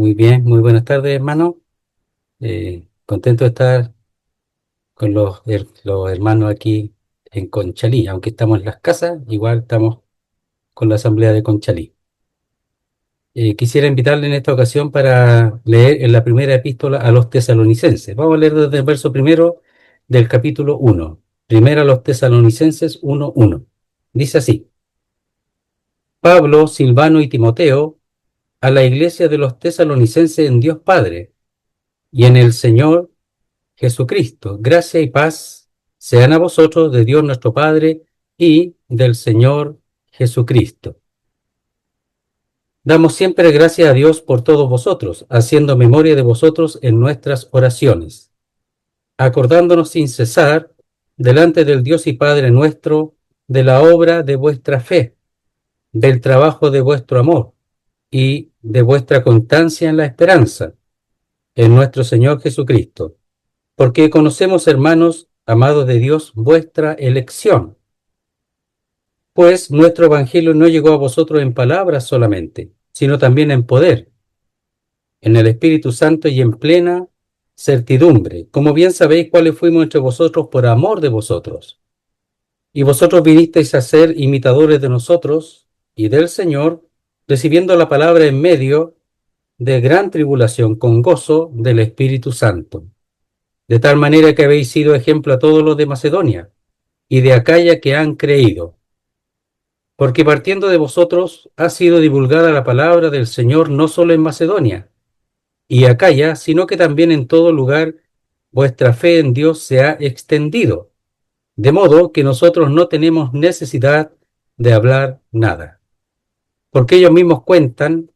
Muy bien, muy buenas tardes, hermano. Contento de estar con los hermanos aquí en Conchalí. Aunque estamos en las casas, igual estamos con la asamblea de Conchalí. Quisiera invitarle en esta ocasión para leer en la primera epístola a los tesalonicenses. Vamos a leer desde el verso primero del capítulo 1. Primera a los tesalonicenses 1:1. Dice así: Pablo, Silvano y Timoteo, a la iglesia de los tesalonicenses en Dios Padre y en el Señor Jesucristo, gracia y paz sean a vosotros de Dios nuestro Padre y del Señor Jesucristo. Damos siempre gracias a Dios por todos vosotros, haciendo memoria de vosotros en nuestras oraciones, acordándonos sin cesar delante del Dios y Padre nuestro de la obra de vuestra fe, del trabajo de vuestro amor y de vuestra constancia en la esperanza, en nuestro Señor Jesucristo. Porque conocemos, hermanos, amados de Dios, vuestra elección. Pues nuestro evangelio no llegó a vosotros en palabras solamente, sino también en poder, en el Espíritu Santo y en plena certidumbre, como bien sabéis cuáles fuimos entre vosotros por amor de vosotros. Y vosotros vinisteis a ser imitadores de nosotros y del Señor, recibiendo la palabra en medio de gran tribulación con gozo del Espíritu Santo. De tal manera que habéis sido ejemplo a todos los de Macedonia y de Acaya que han creído. Porque partiendo de vosotros ha sido divulgada la palabra del Señor no solo en Macedonia y Acaya, sino que también en todo lugar vuestra fe en Dios se ha extendido, de modo que nosotros no tenemos necesidad de hablar nada. Porque ellos mismos cuentan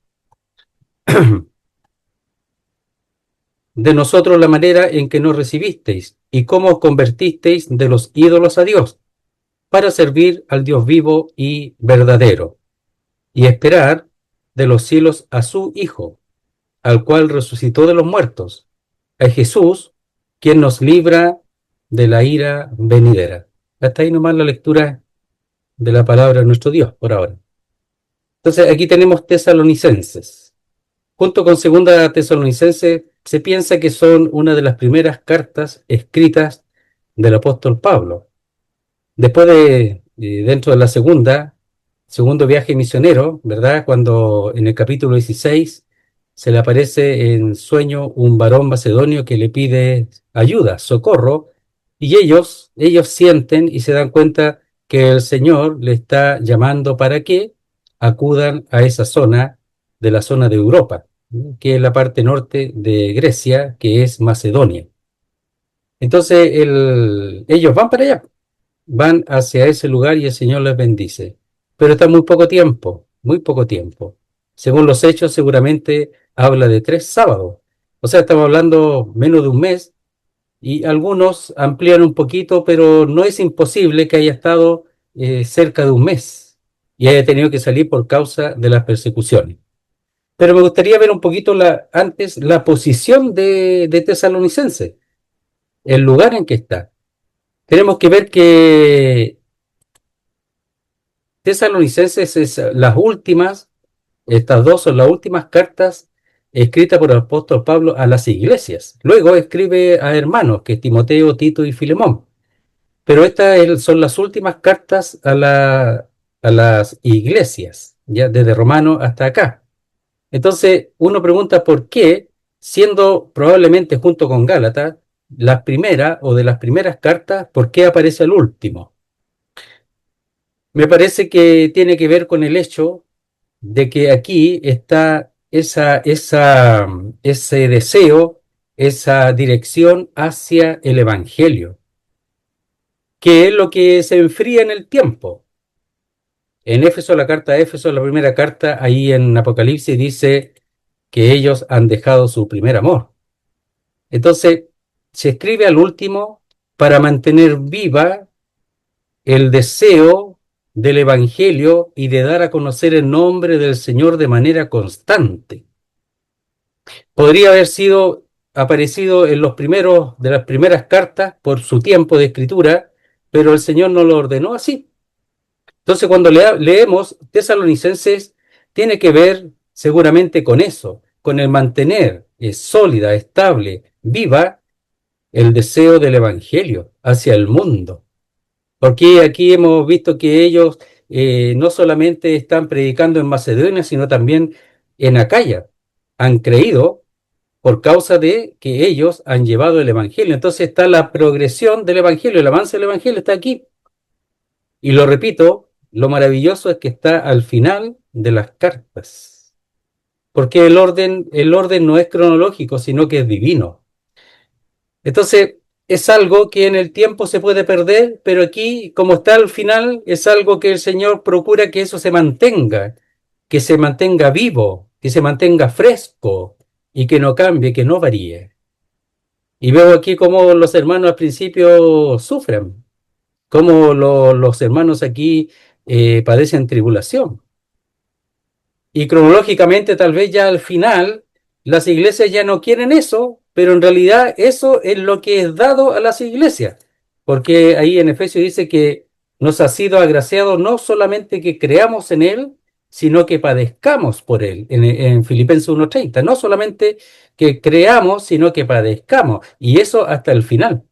de nosotros la manera en que nos recibisteis y cómo os convertisteis de los ídolos a Dios, para servir al Dios vivo y verdadero, y esperar de los cielos a su Hijo, al cual resucitó de los muertos, a Jesús, quien nos libra de la ira venidera. Hasta ahí nomás la lectura de la palabra de nuestro Dios por ahora. Entonces aquí tenemos tesalonicenses. Junto con segunda tesalonicense se piensa que son una de las primeras cartas escritas del apóstol Pablo. Después dentro de la segundo viaje misionero, ¿verdad? Cuando en el capítulo 16 se le aparece en sueño un varón macedonio que le pide ayuda, socorro, y ellos sienten y se dan cuenta que el Señor le está llamando para que acudan a esa zona, de la zona de Europa, ¿no? Que es la parte norte de Grecia, que es Macedonia. Entonces ellos van para allá, van hacia ese lugar y el Señor les bendice. Pero está muy poco tiempo, muy poco tiempo. Según los hechos, seguramente habla de 3 sábados. O sea, estamos hablando menos de un mes y algunos amplían un poquito, pero no es imposible que haya estado cerca de un mes y haya tenido que salir por causa de las persecuciones. Pero me gustaría ver un poquito antes la posición de Tesalonicense, el lugar en que está. Tenemos que ver que Tesalonicenses es las últimas, estas dos son las últimas cartas escritas por el apóstol Pablo a las iglesias. Luego escribe a hermanos, que es Timoteo, Tito y Filemón. Pero estas son las últimas cartas a las iglesias, ya desde Romano hasta acá. Entonces uno pregunta por qué, siendo probablemente junto con Gálatas, las primeras o de las primeras cartas, ¿por qué aparece el último? Me parece que tiene que ver con el hecho de que aquí está ese deseo, esa dirección hacia el Evangelio, que es lo que se enfría en el tiempo. En Éfeso, la carta de Éfeso, la primera carta, ahí en Apocalipsis dice que ellos han dejado su primer amor. Entonces, se escribe al último para mantener viva el deseo del Evangelio y de dar a conocer el nombre del Señor de manera constante. Podría haber sido aparecido en los primeros de las primeras cartas por su tiempo de escritura, pero el Señor no lo ordenó así. Entonces, cuando leemos Tesalonicenses, tiene que ver seguramente con eso, con el mantener sólida, estable, viva el deseo del Evangelio hacia el mundo. Porque aquí hemos visto que ellos no solamente están predicando en Macedonia, sino también en Acaya. Han creído por causa de que ellos han llevado el Evangelio. Entonces está la progresión del Evangelio, el avance del Evangelio está aquí. Y lo repito, lo maravilloso es que está al final de las cartas. Porque el orden no es cronológico, sino que es divino. Entonces, es algo que en el tiempo se puede perder, pero aquí, como está al final, es algo que el Señor procura que eso que se mantenga vivo, que se mantenga fresco y que no cambie, que no varíe. Y veo aquí cómo los hermanos al principio sufren, cómo los hermanos aquí padecen tribulación. Y cronológicamente, tal vez ya al final, las iglesias ya no quieren eso, pero en realidad eso es lo que es dado a las iglesias. Porque ahí en Efesios dice que nos ha sido agraciado no solamente que creamos en Él, sino que padezcamos por Él, en Filipenses 1:30. No solamente que creamos, sino que padezcamos. Y eso hasta el final.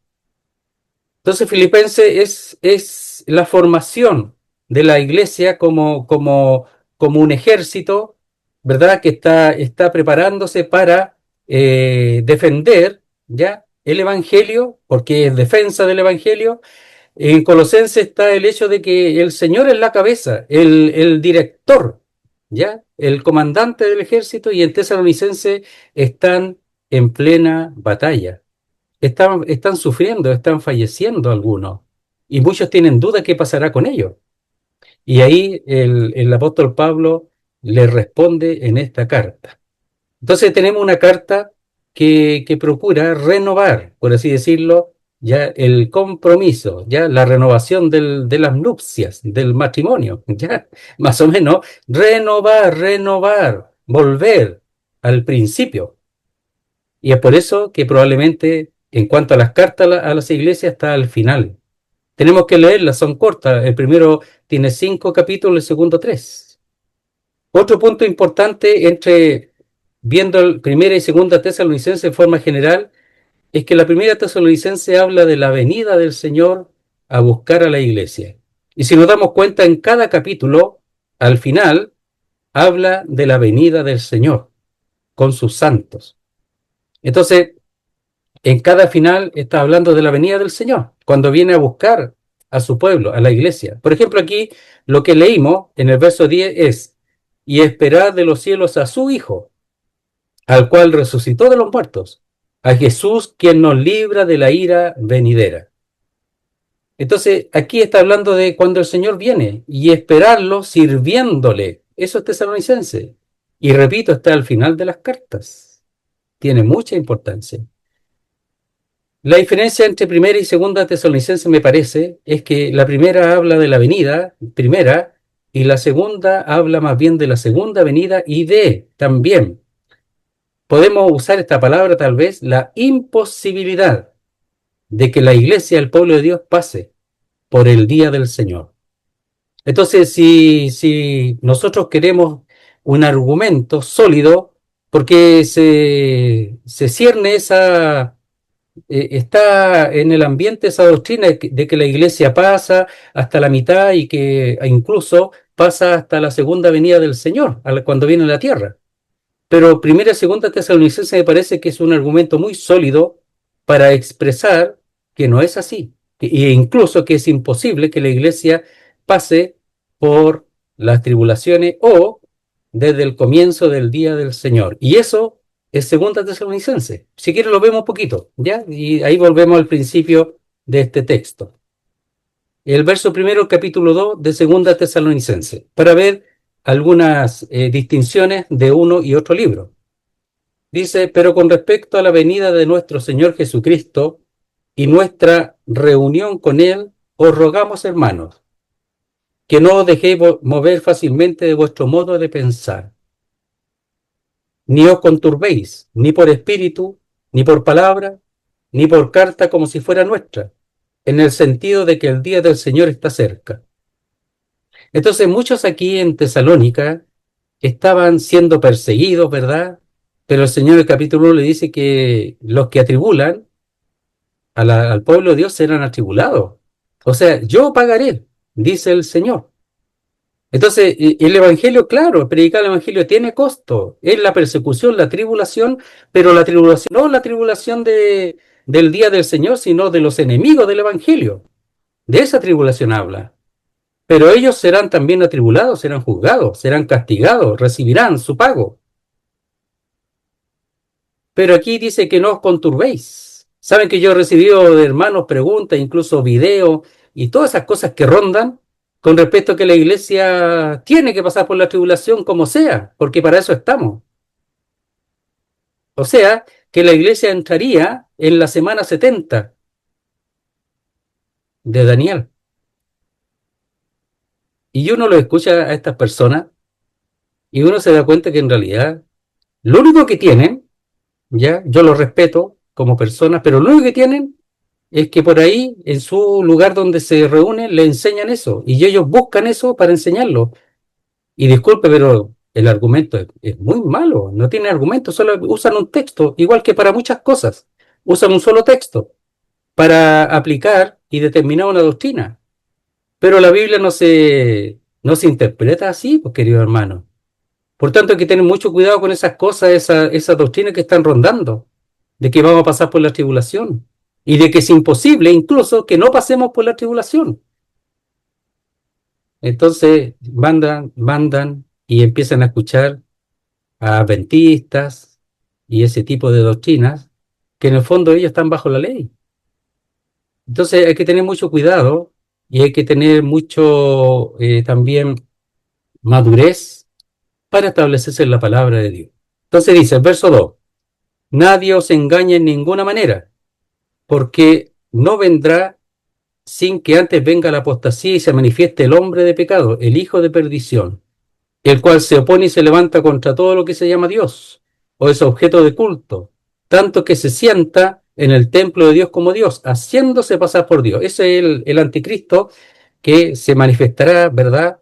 Entonces, Filipenses es la formación de la iglesia como un ejército, ¿verdad? Que está preparándose para defender ya el Evangelio, porque es defensa del Evangelio. En Colosenses está el hecho de que el Señor es la cabeza, el director, ¿ya? El comandante del ejército, y en Tesalonicenses están en plena batalla. Están sufriendo, están falleciendo algunos, y muchos tienen duda qué pasará con ellos. Y ahí el apóstol Pablo le responde en esta carta. Entonces tenemos una carta que procura renovar, por así decirlo, ya el compromiso, ya la renovación de las nupcias, del matrimonio, ya más o menos, renovar, volver al principio. Y es por eso que probablemente en cuanto a las cartas a las iglesias está al final. Tenemos que leerlas, son cortas. El primero tiene 5 capítulos, el segundo 3. Otro punto importante entre viendo el primera y segunda Tesalonicense en forma general es que la primera Tesalonicense habla de la venida del Señor a buscar a la iglesia. Y si nos damos cuenta, en cada capítulo, al final, habla de la venida del Señor con sus santos. Entonces, en cada final está hablando de la venida del Señor, cuando viene a buscar a su pueblo, a la iglesia. Por ejemplo, aquí lo que leímos en el verso 10 es, y esperad de los cielos a su Hijo, al cual resucitó de los muertos, a Jesús quien nos libra de la ira venidera. Entonces, aquí está hablando de cuando el Señor viene y esperarlo sirviéndole. Eso es tesalonicense. Y repito, está al final de las cartas. Tiene mucha importancia. La diferencia entre primera y segunda Tesalonicense, me parece, es que la primera habla de la venida, primera, y la segunda habla más bien de la segunda venida y de, también, podemos usar esta palabra tal vez, la imposibilidad de que la iglesia, el pueblo de Dios, pase por el día del Señor. Entonces, si nosotros queremos un argumento sólido, porque se cierne está en el ambiente esa doctrina de que la iglesia pasa hasta la mitad y que incluso pasa hasta la segunda venida del Señor, cuando viene a la tierra. Pero primera y segunda Tesalonicense me parece que es un argumento muy sólido para expresar que no es así, e incluso que es imposible que la iglesia pase por las tribulaciones o desde el comienzo del día del Señor. Y eso es segunda Tesalonicense. Si quieren lo vemos un poquito, ¿ya? Y ahí volvemos al principio de este texto. El verso primero, capítulo 2 de segunda Tesalonicense, para ver algunas distinciones de uno y otro libro. Dice, pero con respecto a la venida de nuestro Señor Jesucristo y nuestra reunión con Él, os rogamos, hermanos, que no os dejéis mover fácilmente de vuestro modo de pensar, ni os conturbéis, ni por espíritu, ni por palabra, ni por carta como si fuera nuestra, en el sentido de que el día del Señor está cerca. Entonces muchos aquí en Tesalónica estaban siendo perseguidos, ¿verdad? Pero el Señor en el capítulo 1 le dice que los que atribulan al pueblo de Dios serán atribulados. O sea, yo pagaré, dice el Señor. Entonces, el Evangelio, claro, predicar el Evangelio tiene costo. Es la persecución, la tribulación, pero la tribulación, no la tribulación del día del Señor, sino de los enemigos del Evangelio. De esa tribulación habla. Pero ellos serán también atribulados, serán juzgados, serán castigados, recibirán su pago. Pero aquí dice que no os conturbéis. Saben que yo he recibido de hermanos preguntas, incluso videos y todas esas cosas que rondan con respecto a que la iglesia tiene que pasar por la tribulación como sea, porque para eso estamos. O sea, que la iglesia entraría en la semana 70 de Daniel. Y uno lo escucha a estas personas y uno se da cuenta que en realidad lo único que tienen, ya, yo los respeto como personas, pero lo único que tienen es que por ahí, en su lugar donde se reúnen, le enseñan eso. Y ellos buscan eso para enseñarlo. Y disculpe, pero el argumento es muy malo. No tiene argumento, solo usan un texto, igual que para muchas cosas. Usan un solo texto para aplicar y determinar una doctrina. Pero la Biblia no se interpreta así, pues, querido hermano. Por tanto, hay que tener mucho cuidado con esas cosas, esas doctrinas que están rondando, de que vamos a pasar por la tribulación y de que es imposible incluso que no pasemos por la tribulación. Entonces, mandan y empiezan a escuchar a adventistas y ese tipo de doctrinas que en el fondo ellos están bajo la ley. Entonces, hay que tener mucho cuidado y hay que tener mucho también madurez para establecerse en la palabra de Dios. Entonces dice el verso 2: nadie os engañe en ninguna manera, porque no vendrá sin que antes venga la apostasía y se manifieste el hombre de pecado, el hijo de perdición, el cual se opone y se levanta contra todo lo que se llama Dios, o es objeto de culto, tanto que se sienta en el templo de Dios como Dios, haciéndose pasar por Dios. Ese es el anticristo que se manifestará, ¿verdad?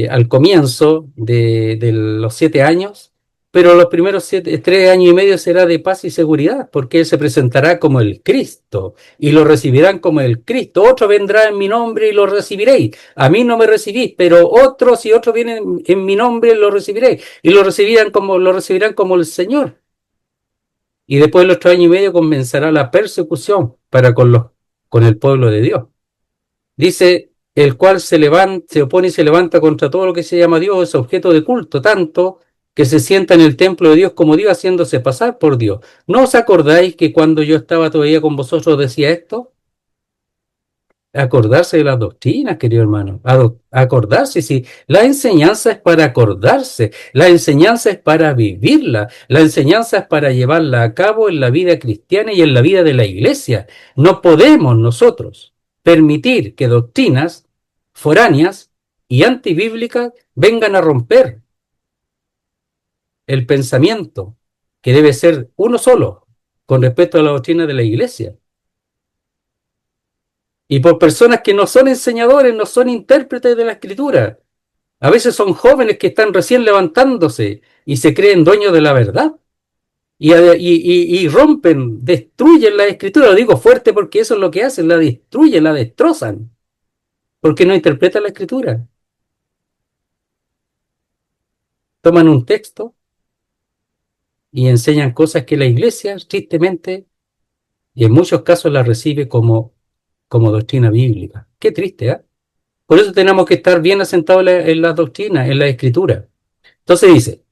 Al comienzo de los 7 años, pero los primeros 3 años y medio será de paz y seguridad, porque Él se presentará como el Cristo y lo recibirán como el Cristo. Otro vendrá en mi nombre y lo recibiréis. A mí no me recibís, pero otros, si otros vienen en mi nombre, lo recibiréis y lo recibirán como el Señor. Y después de los 3 años y medio comenzará la persecución para con el pueblo de Dios. Dice, el cual se opone y se levanta contra todo lo que se llama Dios, es objeto de culto, tanto que se sienta en el templo de Dios como Dios, haciéndose pasar por Dios. ¿No os acordáis que cuando yo estaba todavía con vosotros decía esto? Acordarse de las doctrinas, querido hermano. Acordarse, sí. La enseñanza es para acordarse. La enseñanza es para vivirla. La enseñanza es para llevarla a cabo en la vida cristiana y en la vida de la iglesia. No podemos nosotros permitir que doctrinas foráneas y antibíblicas vengan a romper el pensamiento que debe ser uno solo con respecto a la doctrina de la iglesia. Y por personas que no son enseñadores, no son intérpretes de la escritura. A veces son jóvenes que están recién levantándose y se creen dueños de la verdad. Y rompen, destruyen la escritura. Lo digo fuerte porque eso es lo que hacen, la destruyen, la destrozan. Porque no interpretan la escritura. Toman un texto y enseñan cosas que la iglesia, tristemente, y en muchos casos la recibe como doctrina bíblica. Qué triste, ¿eh? Por eso tenemos que estar bien asentados en la doctrina, en la escritura. Entonces dice,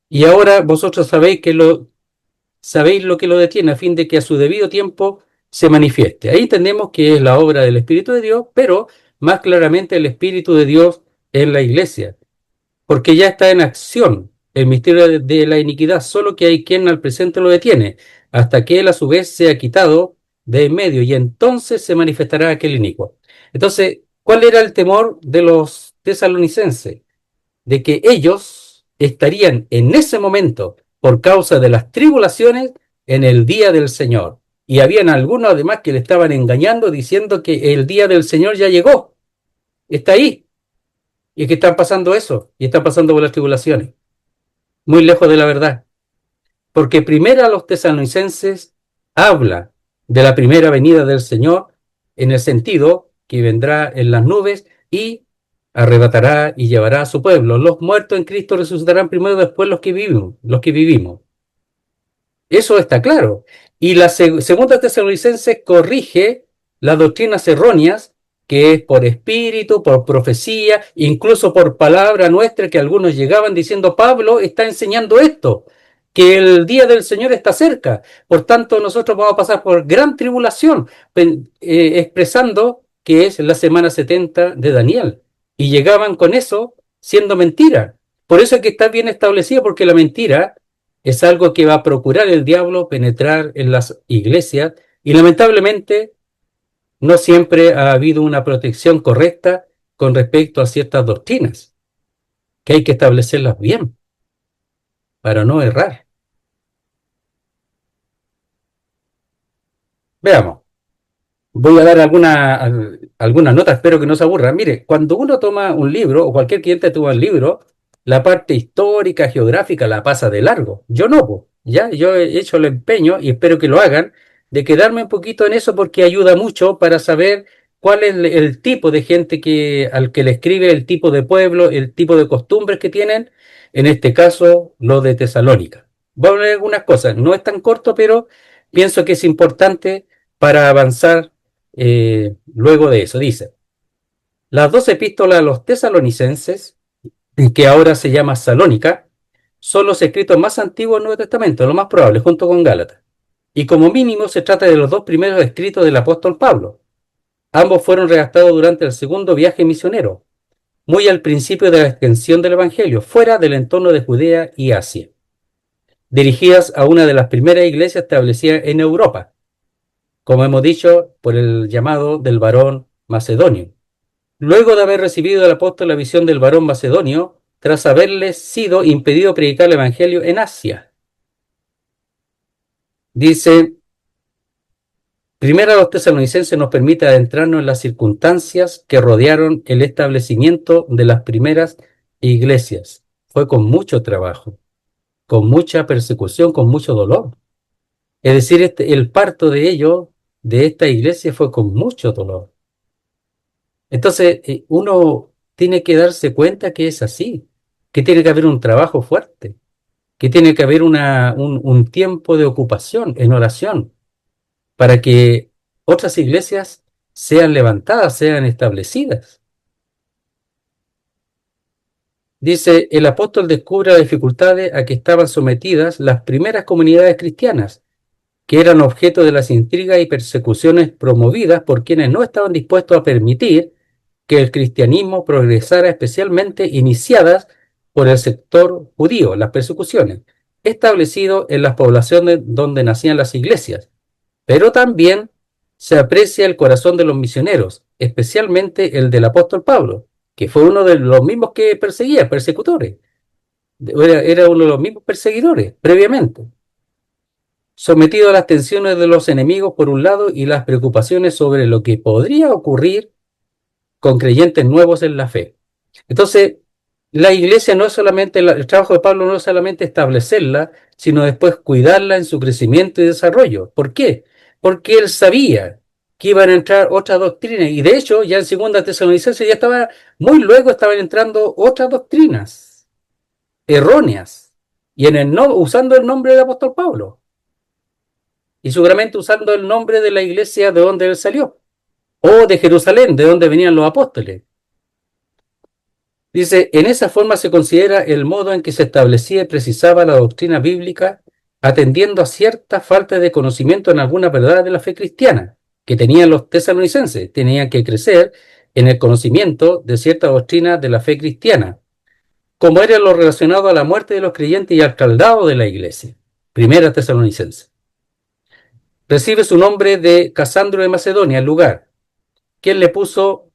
y ahora vosotros sabéis lo que lo detiene a fin de que a su debido tiempo se manifieste. Ahí entendemos que es la obra del Espíritu de Dios, pero más claramente el Espíritu de Dios en la iglesia, porque ya está en acción el misterio de la iniquidad, solo que hay quien al presente lo detiene, hasta que él a su vez sea quitado de en medio, y entonces se manifestará aquel inicuo. Entonces, ¿cuál era el temor de los tesalonicenses? De que ellos estarían en ese momento, por causa de las tribulaciones, en el día del Señor. Y habían algunos además que le estaban engañando diciendo que el día del Señor ya llegó, está ahí, y que están pasando eso, y están pasando por las tribulaciones, muy lejos de la verdad. porque primero a los tesalonicenses habla de la primera venida del Señor en el sentido que vendrá en las nubes y arrebatará y llevará a su pueblo. Los muertos en Cristo resucitarán primero, después los que vivimos. Eso está claro. Y la segunda Tesalonicenses corrige las doctrinas erróneas, que es por espíritu, por profecía, incluso por palabra nuestra, que algunos llegaban diciendo: Pablo está enseñando esto, que el día del Señor está cerca. Por tanto, nosotros vamos a pasar por gran tribulación, expresando que es la semana 70 de Daniel. Y llegaban con eso siendo mentira. Por eso es que está bien establecido, porque la mentira es algo que va a procurar el diablo penetrar en las iglesias, y lamentablemente no siempre ha habido una protección correcta con respecto a ciertas doctrinas, que hay que establecerlas bien para no errar. Veamos, voy a dar algunas notas, espero que no se aburran. Mire, cuando uno toma un libro, o cualquier cliente toma un libro, la parte histórica, geográfica, la pasa de largo. Yo no, po, ¿ya? Yo he hecho el empeño, y espero que lo hagan, de quedarme un poquito en eso, porque ayuda mucho para saber cuál es el tipo de gente al que le escribe, el tipo de pueblo, el tipo de costumbres que tienen, en este caso, lo de Tesalónica. Voy a hablar de algunas cosas, no es tan corto, pero pienso que es importante para avanzar luego de eso. Dice: las dos epístolas a los tesalonicenses, que ahora se llama Salónica, son los escritos más antiguos del Nuevo Testamento, lo más probable, junto con Gálatas. Y como mínimo se trata de los dos primeros escritos del apóstol Pablo. Ambos fueron redactados durante el segundo viaje misionero, muy al principio de la extensión del Evangelio, fuera del entorno de Judea y Asia, dirigidas a una de las primeras iglesias establecidas en Europa, como hemos dicho, por el llamado del varón macedonio. Luego de haber recibido del apóstol la visión del varón macedonio, tras haberle sido impedido predicar el evangelio en Asia. Dice: primero a los tesalonicenses nos permite adentrarnos en las circunstancias que rodearon el establecimiento de las primeras iglesias. Fue con mucho trabajo, con mucha persecución, con mucho dolor. Es decir, el parto de ellos, de esta iglesia, fue con mucho dolor. Entonces, uno tiene que darse cuenta que es así, que tiene que haber un trabajo fuerte, que tiene que haber un tiempo de ocupación en oración para que otras iglesias sean levantadas, sean establecidas. Dice: el apóstol descubre las dificultades a que estaban sometidas las primeras comunidades cristianas, que eran objeto de las intrigas y persecuciones promovidas por quienes no estaban dispuestos a permitir que el cristianismo progresara, especialmente iniciadas por el sector judío, las persecuciones, establecido en las poblaciones donde nacían las iglesias. Pero también se aprecia el corazón de los misioneros, especialmente el del apóstol Pablo, que fue uno de los mismos que perseguía, persecutores. Era uno de los mismos perseguidores previamente, sometido a las tensiones de los enemigos por un lado y las preocupaciones sobre lo que podría ocurrir con creyentes nuevos en la fe. Entonces, la iglesia no es solamente, el trabajo de Pablo no es solamente establecerla, sino después cuidarla en su crecimiento y desarrollo. ¿Por qué? Porque él sabía que iban a entrar otras doctrinas, y de hecho ya en segunda Tesalonicenses ya estaba, muy luego estaban entrando otras doctrinas erróneas, y usando el nombre del apóstol Pablo, y seguramente usando el nombre de la iglesia de donde él salió, o de Jerusalén, de donde venían los apóstoles. Dice: en esa forma se considera el modo en que se establecía y precisaba la doctrina bíblica, atendiendo a cierta falta de conocimiento en algunas verdades de la fe cristiana que tenían los tesalonicenses. Tenían que crecer en el conocimiento de cierta doctrina de la fe cristiana, como era lo relacionado a la muerte de los creyentes y al caldado de la iglesia. Primera Tesalonicense. Recibe su nombre de Casandro de Macedonia, el lugar, quien le puso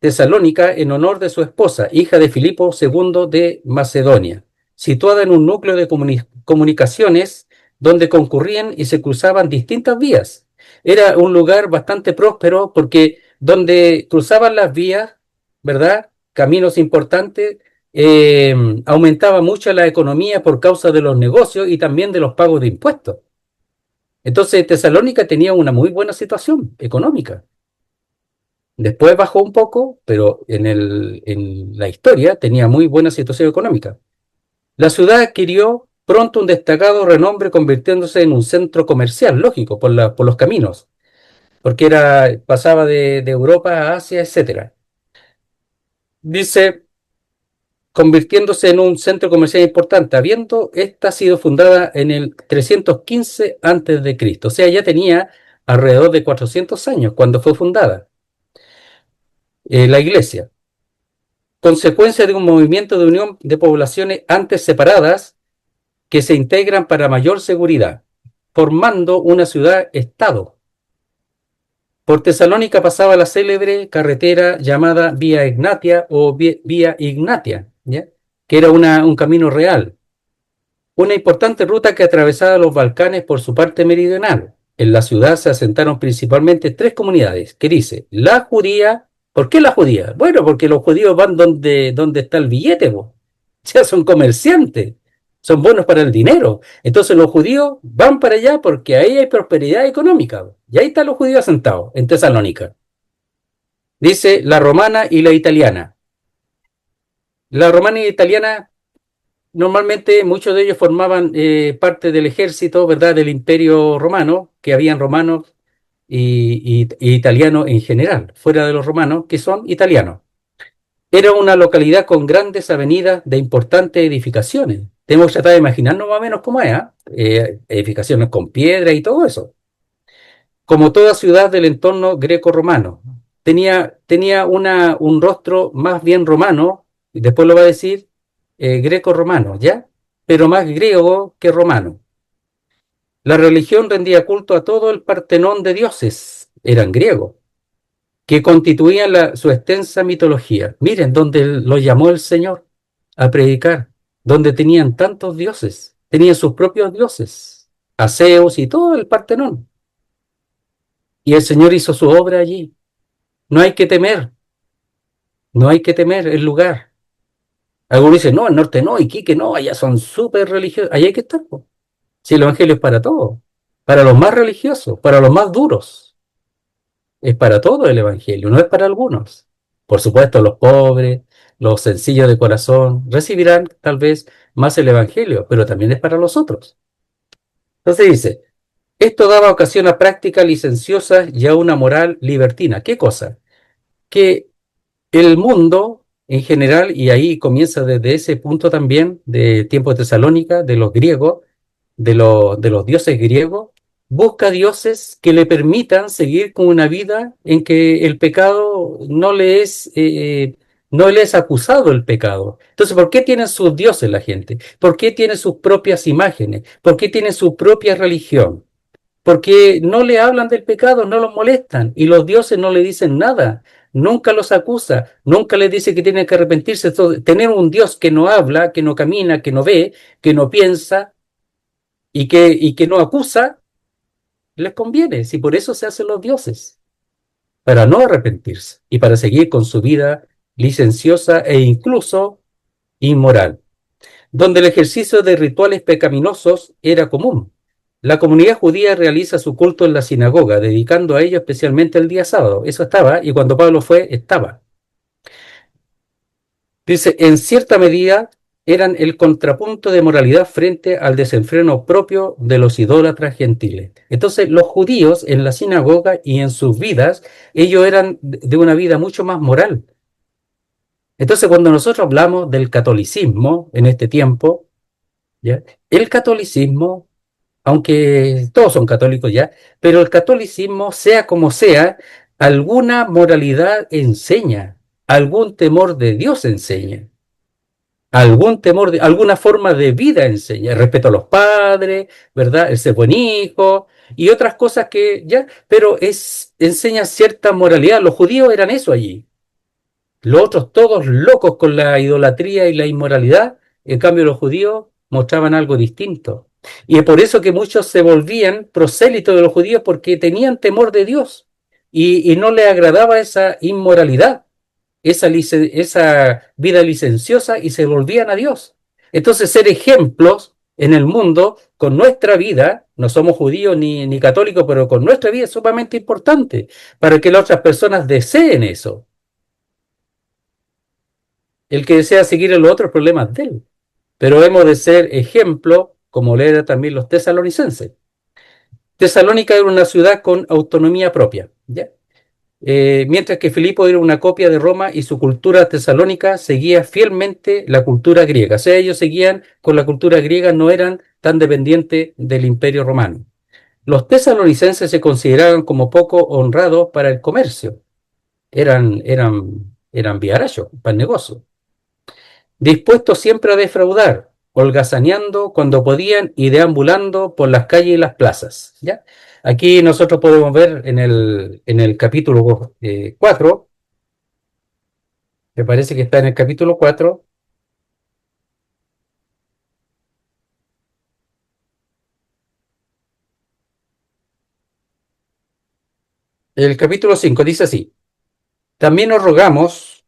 Tesalónica en honor de su esposa, hija de Filipo II de Macedonia, situada en un núcleo de comunicaciones donde concurrían y se cruzaban distintas vías. Era un lugar bastante próspero, porque donde cruzaban las vías, ¿verdad? Caminos importantes, eh, aumentaba mucho la economía por causa de los negocios y también de los pagos de impuestos. Entonces Tesalónica tenía una muy buena situación económica. Después bajó un poco, pero en la historia tenía muy buena situación económica. La ciudad adquirió pronto un destacado renombre convirtiéndose en un centro comercial, lógico, por los caminos, porque pasaba de Europa a Asia, etcétera. Dice, convirtiéndose en un centro comercial importante, habiendo esta sido fundada en el 315 antes de Cristo. O sea, ya tenía alrededor de 400 años cuando fue fundada la iglesia, consecuencia de un movimiento de unión de poblaciones antes separadas que se integran para mayor seguridad, formando una ciudad-estado. Por Tesalónica pasaba la célebre carretera llamada Vía Ignatia o Vía Ignatia, ¿ya? Que era un camino real, una importante ruta que atravesaba los Balcanes por su parte meridional. En la ciudad se asentaron principalmente tres comunidades, que dice, la judía. ¿Por qué la judía? Bueno, porque los judíos van donde está el billete, po. O sea, son comerciantes, son buenos para el dinero. Entonces los judíos van para allá porque ahí hay prosperidad económica. Y ahí están los judíos asentados, en Tesalónica. Dice la romana y la italiana. La romana y la italiana, normalmente muchos de ellos formaban parte del ejército, ¿verdad?, del Imperio Romano, que habían romanos y italianos en general, fuera de los romanos, que son italianos. Era una localidad con grandes avenidas de importantes edificaciones. Tenemos que tratar de imaginarnos más o menos cómo es, edificaciones con piedra y todo eso. Como toda ciudad del entorno greco-romano. Tenía un rostro más bien romano, y después lo va a decir greco-romano, ¿ya? Pero más griego que romano. La religión rendía culto a todo el Partenón de dioses, eran griegos, que constituían su extensa mitología. Miren, donde lo llamó el Señor a predicar, donde tenían tantos dioses, tenían sus propios dioses, Aseos y todo el Partenón. Y el Señor hizo su obra allí. No hay que temer, no hay que temer el lugar. Algunos dicen, no, el norte no, Iquique no, allá son súper religiosos. Allá hay que estar, po. Si el Evangelio es para todos, para los más religiosos, para los más duros. Es para todo el Evangelio, no es para algunos. Por supuesto, los pobres, los sencillos de corazón, recibirán tal vez más el Evangelio, pero también es para los otros. Entonces dice, esto daba ocasión a prácticas licenciosas y a una moral libertina. ¿Qué cosa? Que el mundo en general, y ahí comienza desde ese punto también, de tiempo de Tesalónica, de los griegos, de los dioses griegos, busca dioses que le permitan seguir con una vida en que el pecado no le es acusado el pecado. Entonces, ¿por qué tienen sus dioses la gente? ¿Por qué tienen sus propias imágenes? ¿Por qué tienen su propia religión? Porque no le hablan del pecado, no los molestan y los dioses no le dicen nada, nunca los acusa, nunca les dice que tienen que arrepentirse. Entonces, tener un Dios que no habla, que no camina, que no ve, que no piensa y que no acusa, les conviene, si por eso se hacen los dioses, para no arrepentirse y para seguir con su vida licenciosa e incluso inmoral, donde el ejercicio de rituales pecaminosos era común. La comunidad judía realiza su culto en la sinagoga, dedicando a ello especialmente el día sábado. Eso estaba, y cuando Pablo fue, estaba. Dice, en cierta medida eran el contrapunto de moralidad frente al desenfreno propio de los idólatras gentiles. Entonces, los judíos en la sinagoga y en sus vidas, ellos eran de una vida mucho más moral. Entonces, cuando nosotros hablamos del catolicismo en este tiempo, ¿ya? El catolicismo, aunque todos son católicos ya, pero el catolicismo, sea como sea, alguna moralidad enseña, algún temor de Dios enseña, alguna forma de vida enseña, el respeto a los padres, ¿verdad? El ser buen hijo y otras cosas que ya, pero enseña cierta moralidad. Los judíos eran eso allí. Los otros todos locos con la idolatría y la inmoralidad, en cambio los judíos mostraban algo distinto. Y es por eso que muchos se volvían prosélitos de los judíos porque tenían temor de Dios y no les agradaba esa inmoralidad. esa vida licenciosa y se volvían a Dios. Entonces, ser ejemplos en el mundo con nuestra vida, no somos judíos ni católicos, pero con nuestra vida es sumamente importante para que las otras personas deseen eso. El que desea seguir en los otros problemas de él. Pero hemos de ser ejemplo, como le era también los tesalonicenses. Tesalónica era una ciudad con autonomía propia, ¿ya? Mientras que Filipo era una copia de Roma y su cultura tesalónica seguía fielmente la cultura griega. O sea, ellos seguían con la cultura griega, no eran tan dependientes del imperio romano. Los tesalonicenses se consideraban como poco honrados para el comercio. Eran viarachos para el negocio. Dispuestos siempre a defraudar, holgazaneando cuando podían y deambulando por las calles y las plazas. ¿Ya? Aquí nosotros podemos ver en el capítulo 4, me parece que está en el capítulo 4, el capítulo 5 dice así: también os rogamos,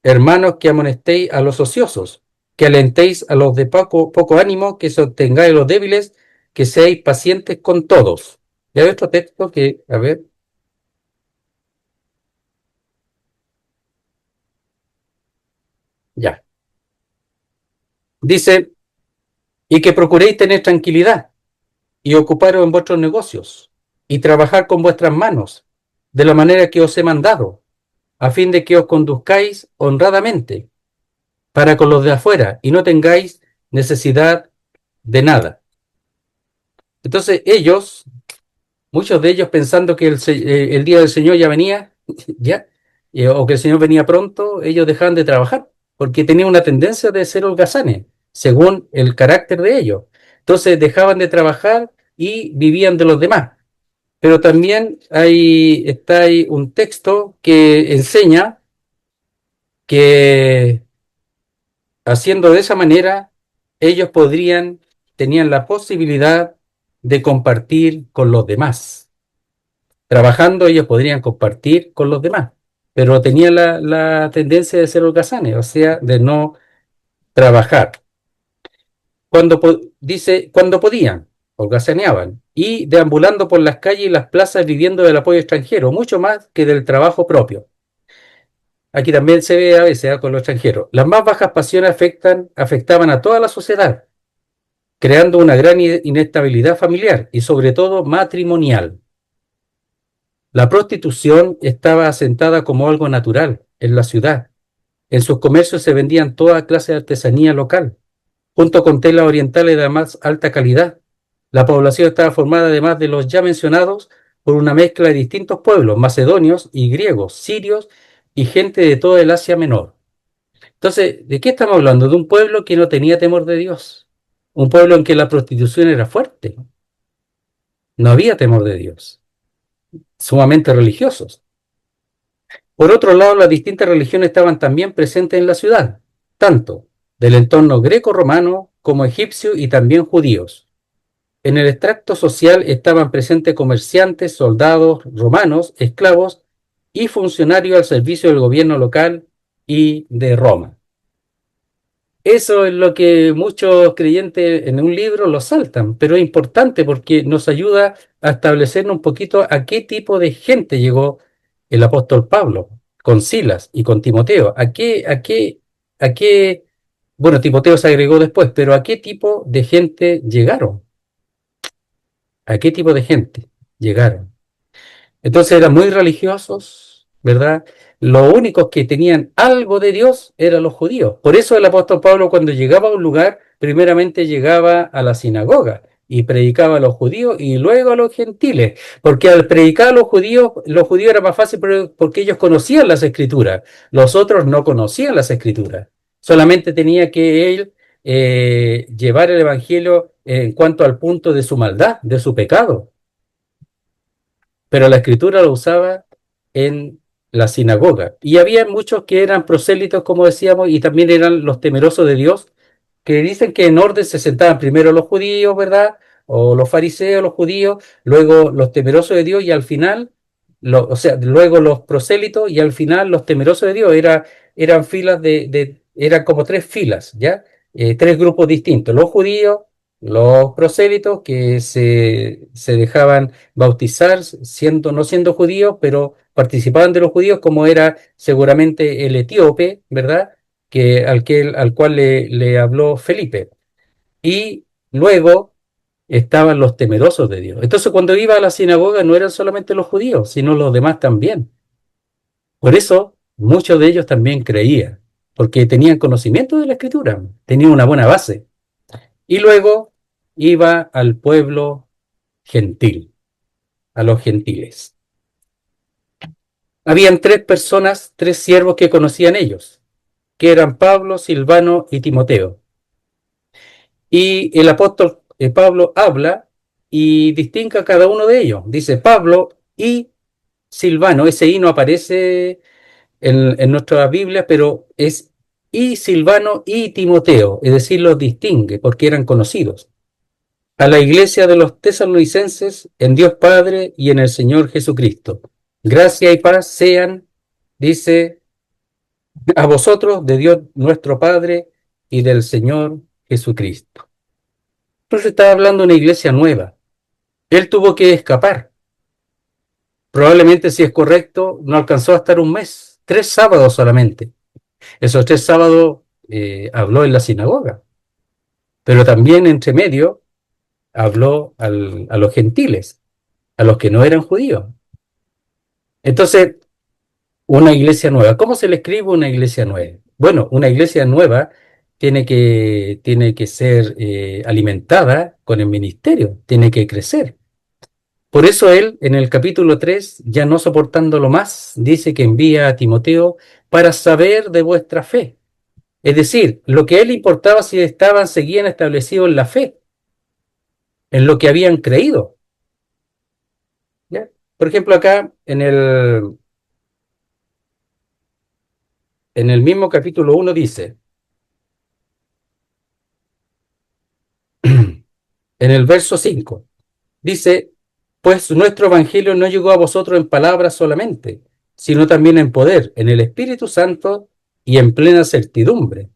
hermanos, que amonestéis a los ociosos, que alentéis a los de poco ánimo, que sostengáis a los débiles, que seáis pacientes con todos. Y hay otro texto que, a ver, ya. Dice, y que procuréis tener tranquilidad y ocuparos en vuestros negocios y trabajar con vuestras manos, de la manera que os he mandado, a fin de que os conduzcáis honradamente para con los de afuera y no tengáis necesidad de nada. Entonces ellos, muchos de ellos pensando que el día del Señor ya venía, ya, o que el Señor venía pronto, ellos dejaban de trabajar, porque tenían una tendencia de ser holgazanes, según el carácter de ellos. Entonces dejaban de trabajar y vivían de los demás. Pero también está ahí un texto que enseña que haciendo de esa manera, ellos tenían la posibilidad de compartir con los demás. Trabajando, ellos podrían compartir con los demás, pero tenían la tendencia de ser holgazanes, o sea, de no trabajar. Dice, cuando podían, holgazaneaban, y deambulando por las calles y las plazas viviendo del apoyo extranjero, mucho más que del trabajo propio. Aquí también se ve a veces con los extranjeros. Las más bajas pasiones afectaban a toda la sociedad, creando una gran inestabilidad familiar y sobre todo matrimonial. La prostitución estaba asentada como algo natural en la ciudad. En sus comercios se vendían toda clase de artesanía local, junto con telas orientales de más alta calidad. La población estaba formada, además de los ya mencionados, por una mezcla de distintos pueblos, macedonios y griegos, sirios y gente de toda el Asia Menor. Entonces, ¿de qué estamos hablando? De un pueblo que no tenía temor de Dios, un pueblo en que la prostitución era fuerte, no había temor de Dios, sumamente religiosos. Por otro lado, las distintas religiones estaban también presentes en la ciudad, tanto del entorno greco-romano como egipcio y también judíos. En el extracto social estaban presentes comerciantes, soldados, romanos, esclavos y funcionarios al servicio del gobierno local y de Roma. Eso es lo que muchos creyentes en un libro lo saltan, pero es importante porque nos ayuda a establecer un poquito a qué tipo de gente llegó el apóstol Pablo con Silas y con Timoteo. Bueno, Timoteo se agregó después, pero ¿a qué tipo de gente llegaron? ¿A qué tipo de gente llegaron? Entonces eran muy religiosos, ¿verdad? Los únicos que tenían algo de Dios eran los judíos. Por eso el apóstol Pablo cuando llegaba a un lugar, primeramente llegaba a la sinagoga y predicaba a los judíos y luego a los gentiles. Porque al predicar a los judíos era más fácil porque ellos conocían las escrituras. Los otros no conocían las escrituras. Solamente tenía que él llevar el evangelio en cuanto al punto de su maldad, de su pecado, pero la escritura lo usaba en la sinagoga. Y había muchos que eran prosélitos, como decíamos, y también eran los temerosos de Dios, que dicen que en orden se sentaban primero los judíos, ¿verdad? O los fariseos, los judíos, luego los temerosos de Dios, y al final o sea, luego los prosélitos y al final los temerosos de Dios. Eran filas eran como tres filas, ¿ya? Tres grupos distintos. Los judíos, los prosélitos que se dejaban bautizar no siendo judíos, pero participaban de los judíos, como era seguramente el etíope, ¿verdad? Al cual le habló Felipe. Y luego estaban los temerosos de Dios. Entonces, cuando iba a la sinagoga no eran solamente los judíos, sino los demás también. Por eso, muchos de ellos también creían, porque tenían conocimiento de la Escritura, tenían una buena base. Y luego iba al pueblo gentil, a los gentiles. Habían tres personas, tres siervos que conocían ellos, que eran Pablo, Silvano y Timoteo. Y el apóstol Pablo habla y distingue a cada uno de ellos. Dice Pablo y Silvano. Ese I no aparece en nuestra Biblia, pero es y Silvano y Timoteo, es decir, los distingue porque eran conocidos. A la iglesia de los tesalonicenses, en Dios Padre y en el Señor Jesucristo. Gracia y paz sean, dice, a vosotros de Dios nuestro Padre y del Señor Jesucristo. Entonces estaba hablando de una iglesia nueva. Él tuvo que escapar. Probablemente, si es correcto, no alcanzó a estar un mes, 3 sábados solamente. Esos 3 sábados habló en la sinagoga, pero también entre medio habló a los gentiles, a los que no eran judíos. Entonces, una iglesia nueva. ¿Cómo se le escribe una iglesia nueva? Bueno, una iglesia nueva tiene que ser alimentada con el ministerio, tiene que crecer. Por eso él, en el capítulo 3, ya no soportándolo más, dice que envía a Timoteo para saber de vuestra fe. Es decir, lo que a él le importaba si seguían establecidos en la fe, en lo que habían creído. ¿Ya? Por ejemplo, acá en el mismo capítulo 1 dice, en el verso 5, dice, pues nuestro evangelio no llegó a vosotros en palabras solamente, sino también en poder, en el Espíritu Santo y en plena certidumbre,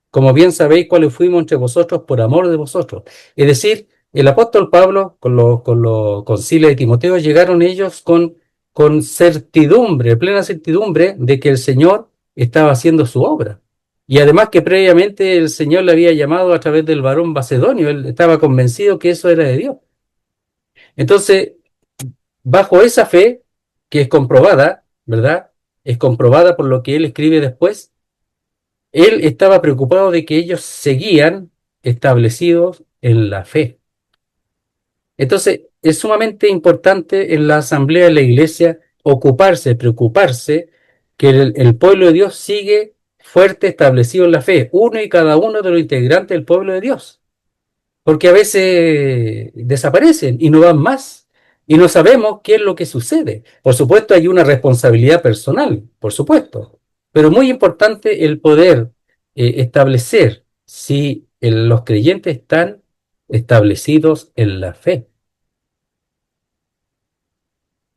como bien sabéis cuáles fuimos entre vosotros por amor de vosotros. Es decir, el apóstol Pablo con Silas y Timoteo llegaron ellos con certidumbre, plena certidumbre de que el Señor estaba haciendo su obra. Y además que previamente el Señor le había llamado a través del varón macedonio, él estaba convencido que eso era de Dios. Entonces, bajo esa fe, que es comprobada, ¿verdad? Es comprobada por lo que él escribe después. Él estaba preocupado de que ellos seguían establecidos en la fe. Entonces, es sumamente importante en la asamblea de la iglesia preocuparse que el pueblo de Dios sigue fuerte establecido en la fe, uno y cada uno de los integrantes del pueblo de Dios, porque a veces desaparecen y no van más y no sabemos qué es lo que sucede. Por supuesto, hay una responsabilidad personal, por supuesto, pero muy importante el poder establecer si los creyentes están establecidos en la fe,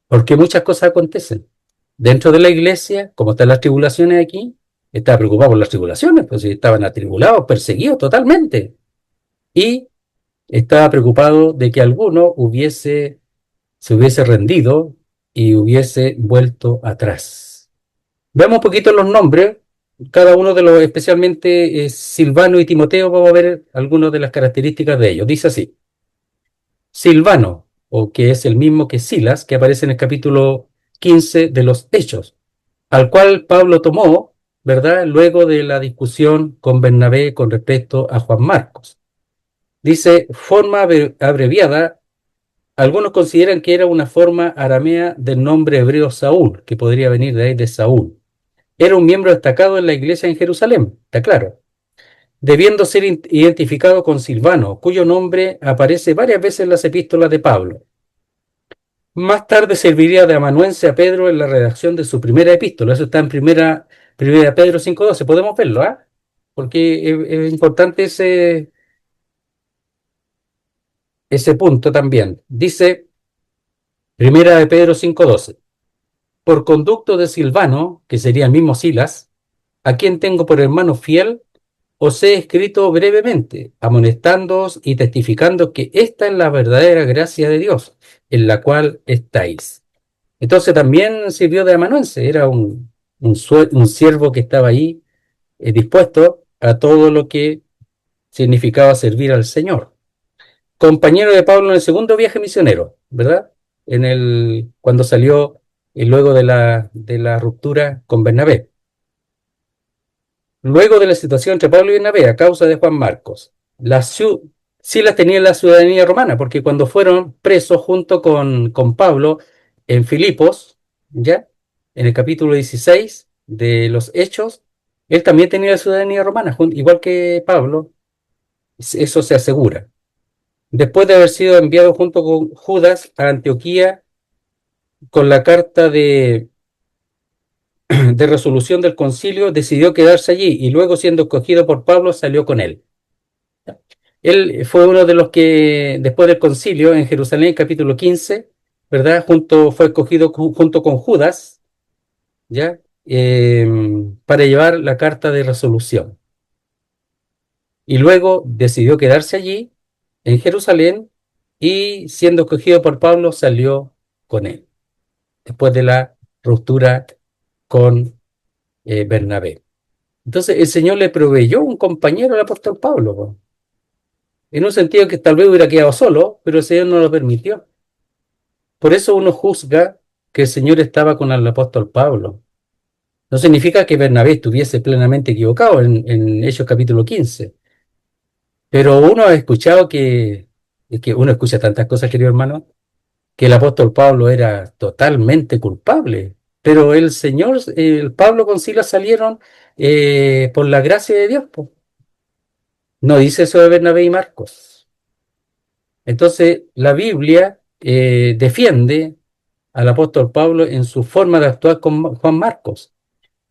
porque muchas cosas acontecen. Dentro de la iglesia, como están las tribulaciones aquí, estaba preocupado por las tribulaciones, pues si estaban atribulados, perseguidos totalmente. Y estaba preocupado de que alguno se hubiese rendido y hubiese vuelto atrás. Veamos un poquito los nombres, cada uno de los, especialmente Silvano y Timoteo, vamos a ver algunas de las características de ellos. Dice así, Silvano, o que es el mismo que Silas, que aparece en el capítulo 15 de los Hechos, al cual Pablo tomó, ¿verdad? Luego de la discusión con Bernabé con respecto a Juan Marcos. Dice, forma abreviada. Algunos consideran que era una forma aramea del nombre hebreo Saúl, que podría venir de ahí de Saúl. Era un miembro destacado en la iglesia en Jerusalén, está claro, debiendo ser identificado con Silvano, cuyo nombre aparece varias veces en las epístolas de Pablo. Más tarde serviría de amanuense a Pedro en la redacción de su primera epístola. Eso está en primera Pedro 5:12. Podemos verlo, ¿ah? Porque es importante ese punto también. Dice primera de Pedro 5:12. por conducto de Silvano, que sería el mismo Silas, a quien tengo por hermano fiel, os he escrito brevemente, amonestándoos y testificando que esta es la verdadera gracia de Dios, en la cual estáis. Entonces también sirvió de amanuense, era un siervo que estaba ahí dispuesto a todo lo que significaba servir al Señor. Compañero de Pablo en el segundo viaje misionero, ¿verdad? Cuando salió luego de la ruptura con Bernabé. Luego de la situación entre Pablo y Bernabé, a causa de Juan Marcos, Silas tenía la ciudadanía romana, porque cuando fueron presos junto con Pablo en Filipos, ¿ya? En el capítulo 16 de los Hechos, él también tenía la ciudadanía romana, igual que Pablo, eso se asegura. Después de haber sido enviado junto con Judas a Antioquía con la carta de resolución del concilio, decidió quedarse allí y luego, siendo escogido por Pablo, salió con él. Él fue uno de los que, después del concilio en Jerusalén, capítulo 15, ¿verdad? Fue escogido junto con Judas, ¿ya? Para llevar la carta de resolución. Y luego decidió quedarse allí, en Jerusalén, y siendo escogido por Pablo, salió con él, después de la ruptura con Bernabé. Entonces el Señor le proveyó un compañero al apóstol Pablo, po. En un sentido que tal vez hubiera quedado solo, pero el Señor no lo permitió. Por eso uno juzga que el Señor estaba con el apóstol Pablo. No significa que Bernabé estuviese plenamente equivocado en Hechos capítulo 15, pero uno ha escuchado es que uno escucha tantas cosas, querido hermano, que el apóstol Pablo era totalmente culpable, pero el Pablo con Silas salieron por la gracia de Dios, po. No dice eso de Bernabé y Marcos. Entonces, la Biblia defiende al apóstol Pablo en su forma de actuar con Juan Marcos.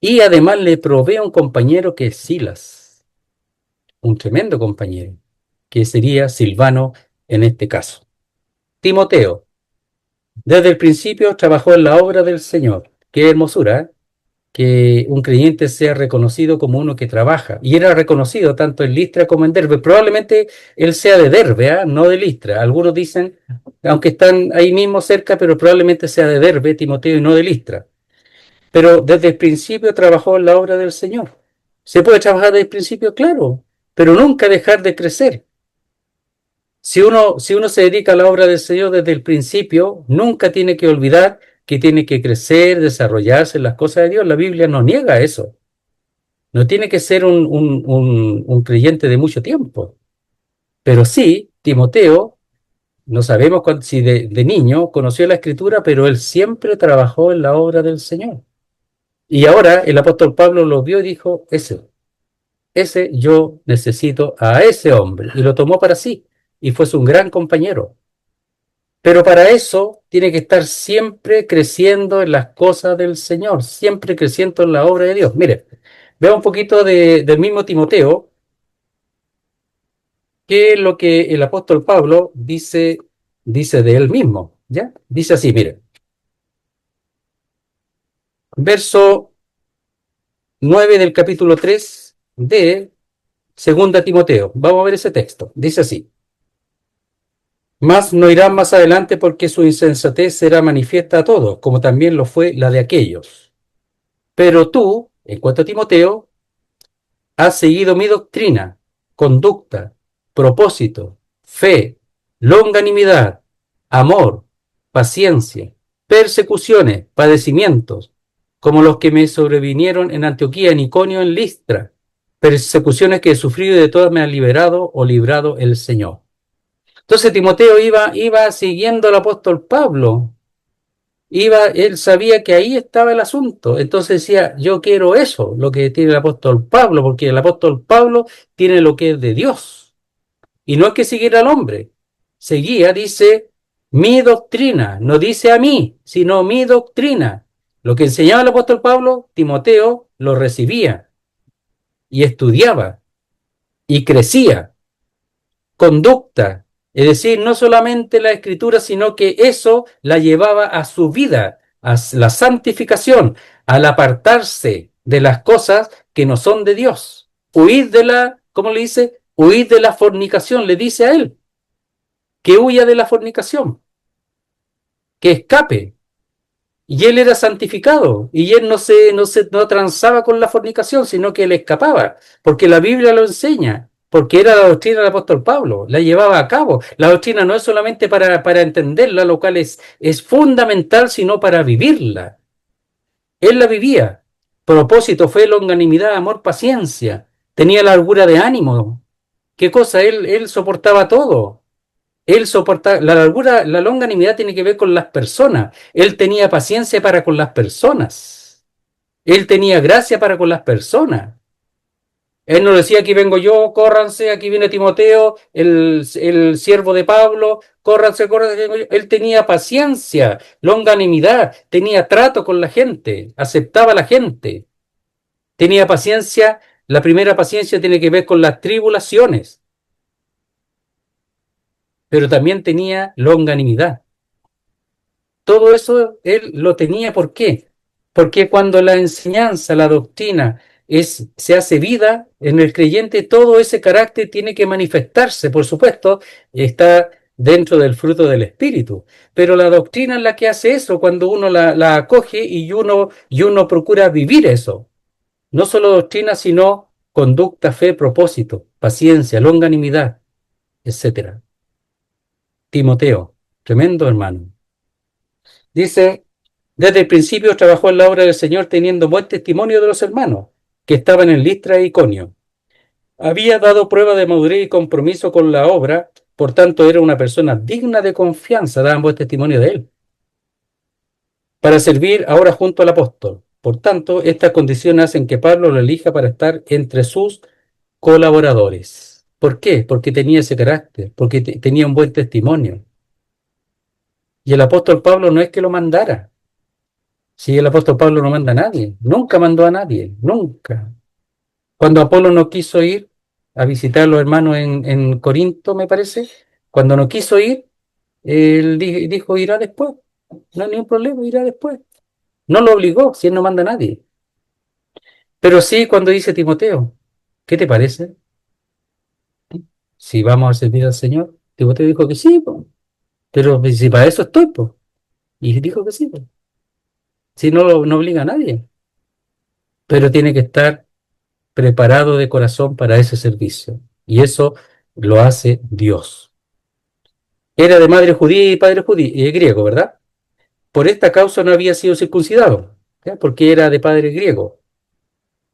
Y además le provee a un compañero que es Silas, un tremendo compañero, que sería Silvano en este caso. Timoteo, desde el principio trabajó en la obra del Señor. Qué hermosura, ¿eh? Que un creyente sea reconocido como uno que trabaja. Y era reconocido tanto en Listra como en Derbe. Probablemente él sea de Derbe, ¿eh? No de Listra. Algunos dicen, aunque están ahí mismo cerca, pero probablemente sea de Derbe, Timoteo, y no de Listra. Pero desde el principio trabajó en la obra del Señor. ¿Se puede trabajar desde el principio? Claro, pero nunca dejar de crecer. Si uno se dedica a la obra del Señor desde el principio, nunca tiene que olvidar que tiene que crecer, desarrollarse en las cosas de Dios. La Biblia no niega eso. No tiene que ser un creyente de mucho tiempo. Pero sí, Timoteo, no sabemos si de niño conoció la Escritura, pero él siempre trabajó en la obra del Señor. Y ahora el apóstol Pablo lo vio y dijo, ese yo necesito a ese hombre. Y lo tomó para sí. Y fue un gran compañero. Pero para eso tiene que estar siempre creciendo en las cosas del Señor, siempre creciendo en la obra de Dios. Mire, vea un poquito del mismo Timoteo, que es lo que el apóstol Pablo dice de él mismo, ¿ya? Dice así, mire, verso 9 del capítulo 3 de Segunda Timoteo. Vamos a ver ese texto. Dice así: mas no irán más adelante porque su insensatez será manifiesta a todos, como también lo fue la de aquellos. Pero tú, en cuanto a Timoteo, has seguido mi doctrina, conducta, propósito, fe, longanimidad, amor, paciencia, persecuciones, padecimientos, como los que me sobrevinieron en Antioquía, en Iconio, en Listra, persecuciones que he sufrido y de todas me ha liberado o librado el Señor. Entonces Timoteo iba siguiendo al apóstol Pablo, él sabía que ahí estaba el asunto, entonces decía, yo quiero eso, lo que tiene el apóstol Pablo, porque el apóstol Pablo tiene lo que es de Dios, y no es que siguiera al hombre, seguía, dice, mi doctrina, no dice a mí, sino mi doctrina. Lo que enseñaba el apóstol Pablo, Timoteo lo recibía, y estudiaba, y crecía. Conducta, es decir, no solamente la escritura, sino que eso la llevaba a su vida, a la santificación, al apartarse de las cosas que no son de Dios. Huid de la, ¿cómo le dice? Huid de la fornicación, le dice a él, que huya de la fornicación, que escape. Y él era santificado, y él no transaba con la fornicación, sino que él escapaba, porque la Biblia lo enseña, porque era la doctrina del apóstol Pablo, la llevaba a cabo. La doctrina no es solamente para entenderla, lo cual es fundamental, sino para vivirla. Él la vivía. Propósito, fe, longanimidad, amor, paciencia. Tenía largura de ánimo. ¿Qué cosa? Él soportaba todo. Él soportaba, la largura, la longanimidad tiene que ver con las personas. Él tenía paciencia para con las personas. Él tenía gracia para con las personas. Él no decía, aquí vengo yo, córranse, aquí viene Timoteo, el siervo de Pablo, córranse, córranse. Aquí vengo yo. Él tenía paciencia, longanimidad, tenía trato con la gente, aceptaba a la gente. Tenía paciencia, la primera paciencia tiene que ver con las tribulaciones, pero también tenía longanimidad. Todo eso él lo tenía. ¿Por qué? Porque cuando la enseñanza, la doctrina se hace vida en el creyente, todo ese carácter tiene que manifestarse, por supuesto, está dentro del fruto del Espíritu. Pero la doctrina es la que hace eso cuando uno la acoge y uno procura vivir eso. No solo doctrina, sino conducta, fe, propósito, paciencia, longanimidad, etcétera. Timoteo, tremendo hermano. Dice, desde el principio trabajó en la obra del Señor teniendo buen testimonio de los hermanos que estaban en Listra e Iconio. Había dado prueba de madurez y compromiso con la obra, por tanto era una persona digna de confianza, daban buen testimonio de él, para servir ahora junto al apóstol. Por tanto, estas condiciones hacen que Pablo lo elija para estar entre sus colaboradores. ¿Por qué? Porque tenía ese carácter, porque tenía un buen testimonio. Y el apóstol Pablo no es que lo mandara. Si el apóstol Pablo no manda a nadie, nunca mandó a nadie, nunca. Cuando Apolo no quiso ir a visitar a los hermanos en Corinto, me parece, cuando no quiso ir, él dijo, irá después, no hay ningún problema, irá después. No lo obligó, si él no manda a nadie. Pero sí cuando dice Timoteo, ¿qué te parece? Si vamos a servir al Señor, Timoteo dijo que sí, po. Pero si para eso estoy, pues. Y dijo que sí, po. Si no, no obliga a nadie, pero tiene que estar preparado de corazón para ese servicio. Y eso lo hace Dios. Era de madre judía y padre judío, griego, ¿verdad? Por esta causa no había sido circuncidado, ¿ya? Porque era de padre griego.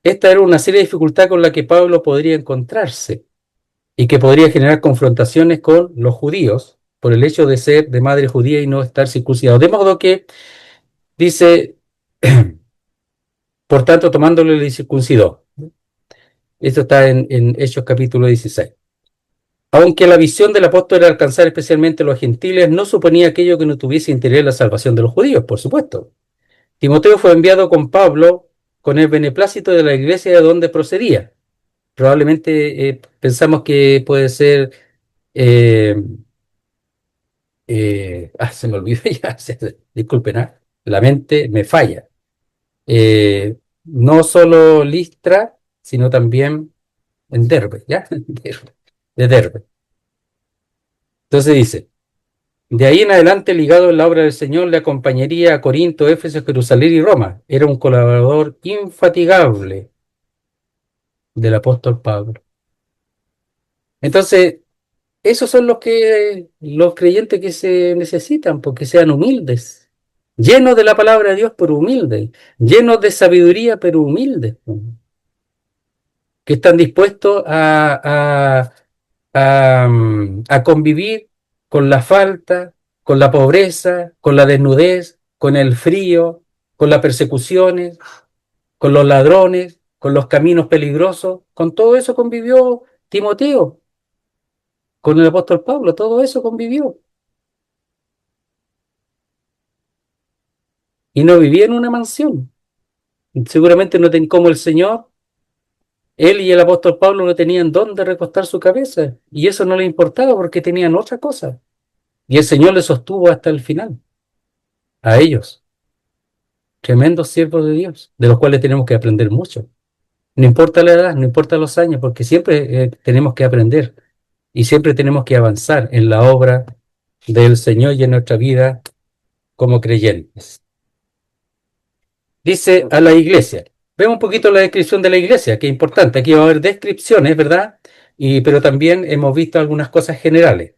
Esta era una seria dificultad con la que Pablo podría encontrarse y que podría generar confrontaciones con los judíos por el hecho de ser de madre judía y no estar circuncidado. De modo que dice, por tanto, tomándole le circuncidó. Esto está en Hechos capítulo 16. Aunque la visión del apóstol era alcanzar especialmente a los gentiles, no suponía aquello que no tuviese interés en la salvación de los judíos, por supuesto. Timoteo fue enviado con Pablo con el beneplácito de la iglesia de donde procedía. Probablemente pensamos que puede ser, eh, se me olvidó ya, disculpen, la mente me falla. No solo Listra, sino también en Derbe, ¿ya? De Derbe. Entonces dice, de ahí en adelante, ligado en la obra del Señor, le acompañaría a Corinto, Éfeso, Jerusalén y Roma. Era un colaborador infatigable del apóstol Pablo. Entonces, esos son los creyentes que se necesitan, porque sean humildes, llenos de la palabra de Dios, pero humildes, llenos de sabiduría, pero humildes, que están dispuestos a convivir con la falta, con la pobreza, con la desnudez, con el frío, con las persecuciones, con los ladrones, con los caminos peligrosos. Con todo eso convivió Timoteo, con el apóstol Pablo, todo eso convivió. Y no vivía en una mansión. Seguramente no como el Señor, él y el apóstol Pablo no tenían dónde recostar su cabeza. Y eso no le importaba porque tenían otra cosa. Y el Señor les sostuvo hasta el final, a ellos. tremendos siervos de Dios, de los cuales tenemos que aprender mucho. No importa la edad, no importa los años, porque siempre tenemos que aprender y siempre tenemos que avanzar en la obra del Señor y en nuestra vida como creyentes. Dice a la iglesia. Vemos un poquito la descripción de la iglesia, que es importante. Aquí va a haber descripciones, ¿verdad? Pero también hemos visto algunas cosas generales.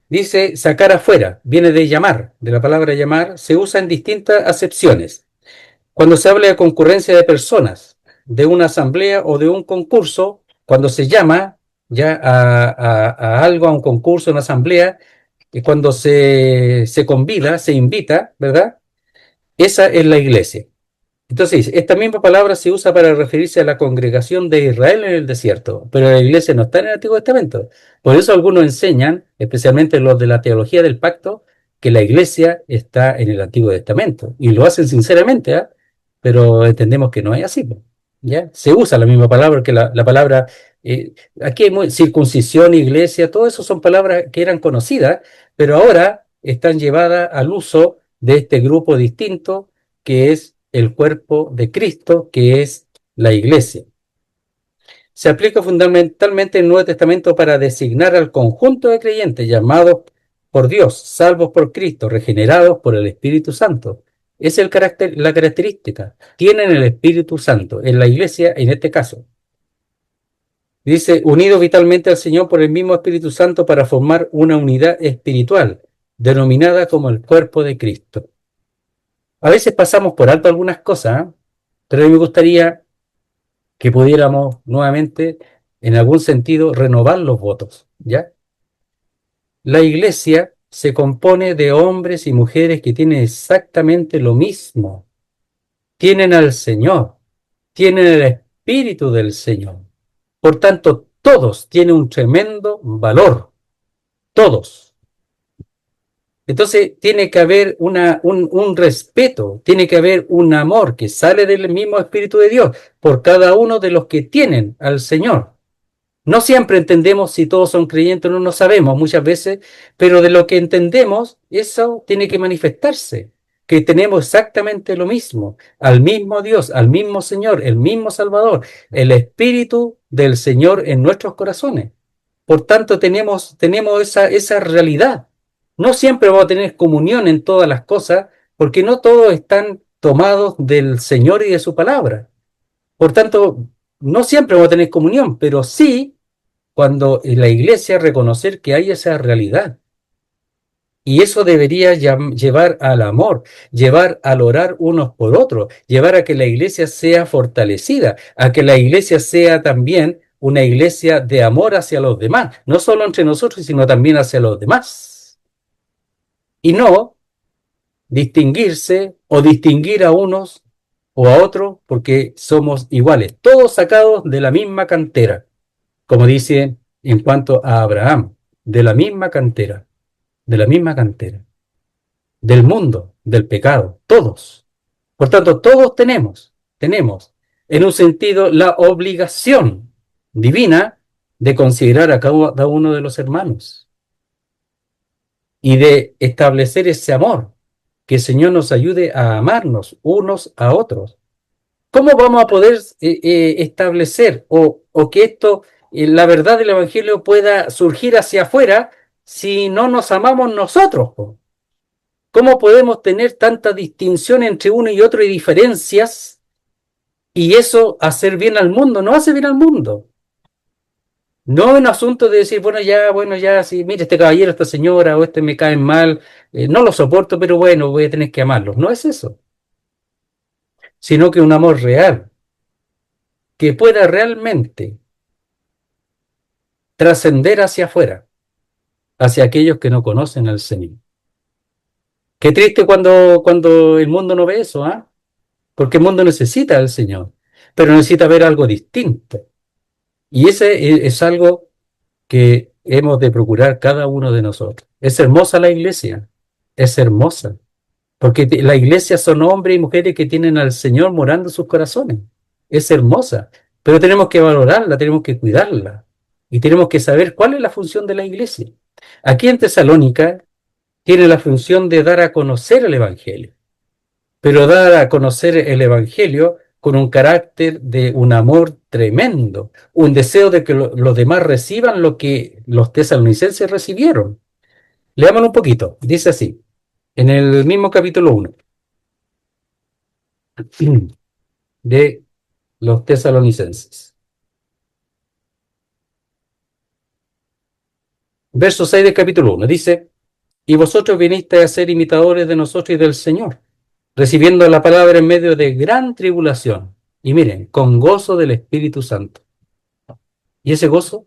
Dice sacar afuera, viene de llamar, de la palabra llamar, se usa en distintas acepciones. Cuando se habla de concurrencia de personas, de una asamblea o de un concurso, cuando se llama ya a algo, a un concurso, a una asamblea, y cuando se convida, se invita, ¿verdad? Esa es la iglesia. Entonces, esta misma palabra se usa para referirse a la congregación de Israel en el desierto, pero la iglesia no está en el Antiguo Testamento. Por eso algunos enseñan, especialmente los de la teología del pacto, que la iglesia está en el Antiguo Testamento. Y lo hacen sinceramente, ¿eh? Pero entendemos que no es así, ¿ya? Se usa la misma palabra que la palabra, eh, aquí hay circuncisión, iglesia, todo eso son palabras que eran conocidas, pero ahora están llevadas al uso de este grupo distinto que es el cuerpo de Cristo, que es la iglesia. Se aplica fundamentalmente en el Nuevo Testamento para designar al conjunto de creyentes llamados por Dios, salvos por Cristo, regenerados por el Espíritu Santo. Es la característica. Tienen el Espíritu Santo en la iglesia en este caso. Dice, unidos vitalmente al Señor por el mismo Espíritu Santo para formar una unidad espiritual, denominada como el cuerpo de Cristo. A veces pasamos por alto algunas cosas, ¿eh? Pero a mí me gustaría que pudiéramos nuevamente, en algún sentido, renovar los votos, ¿ya? La iglesia se compone de hombres y mujeres que tienen exactamente lo mismo. Tienen al Señor, tienen el Espíritu del Señor. Por tanto, todos tienen un tremendo valor, todos. Entonces tiene que haber un respeto, tiene que haber un amor que sale del mismo Espíritu de Dios por cada uno de los que tienen al Señor. No siempre entendemos si todos son creyentes, no lo sabemos muchas veces, pero de lo que entendemos, eso tiene que manifestarse, que tenemos exactamente lo mismo, al mismo Dios, al mismo Señor, el mismo Salvador, el Espíritu del Señor en nuestros corazones. Por tanto, tenemos esa realidad. No siempre vamos a tener comunión en todas las cosas, porque no todos están tomados del Señor y de su palabra. Por tanto, no siempre vamos a tener comunión, pero sí cuando en la iglesia reconocer que hay esa realidad. Y eso debería llevar al amor, llevar al orar unos por otros, llevar a que la iglesia sea fortalecida, a que la iglesia sea también una iglesia de amor hacia los demás, no solo entre nosotros, sino también hacia los demás. Y no distinguirse o distinguir a unos o a otros porque somos iguales, todos sacados de la misma cantera, como dice en cuanto a Abraham, de la misma cantera, de la misma cantera, del mundo, del pecado, todos. Por tanto, todos tenemos en un sentido la obligación divina de considerar a cada uno de los hermanos y de establecer ese amor, que el Señor nos ayude a amarnos unos a otros. ¿Cómo vamos a poder establecer o que esto, la verdad del Evangelio pueda surgir hacia afuera si no nos amamos nosotros? ¿Cómo podemos tener tanta distinción entre uno y otro y diferencias y eso hacer bien al mundo? No hace bien al mundo. No es un asunto de decir, bueno, ya, sí, mire, este caballero, esta señora o este me caen mal, no lo soporto, pero bueno, voy a tener que amarlos. No es eso, sino que un amor real, que pueda realmente trascender hacia afuera, hacia aquellos que no conocen al Señor. Qué triste cuando el mundo no ve eso, ¿ah? Porque el mundo necesita al Señor, pero necesita ver algo distinto. Y ese es algo que hemos de procurar cada uno de nosotros. Es hermosa la iglesia, es hermosa, porque la iglesia son hombres y mujeres que tienen al Señor morando en sus corazones. Es hermosa, pero tenemos que valorarla, tenemos que cuidarla y tenemos que saber cuál es la función de la iglesia. Aquí en Tesalónica tiene la función de dar a conocer el Evangelio, pero dar a conocer el Evangelio con un carácter de un amor tremendo, un deseo de que los demás reciban lo que los tesalonicenses recibieron. Leámoslo un poquito. Dice así, en el mismo capítulo 1 de los tesalonicenses. Verso 6 del capítulo 1 dice, y vosotros vinisteis a ser imitadores de nosotros y del Señor, recibiendo la palabra en medio de gran tribulación. Y miren, con gozo del Espíritu Santo. ¿Y ese gozo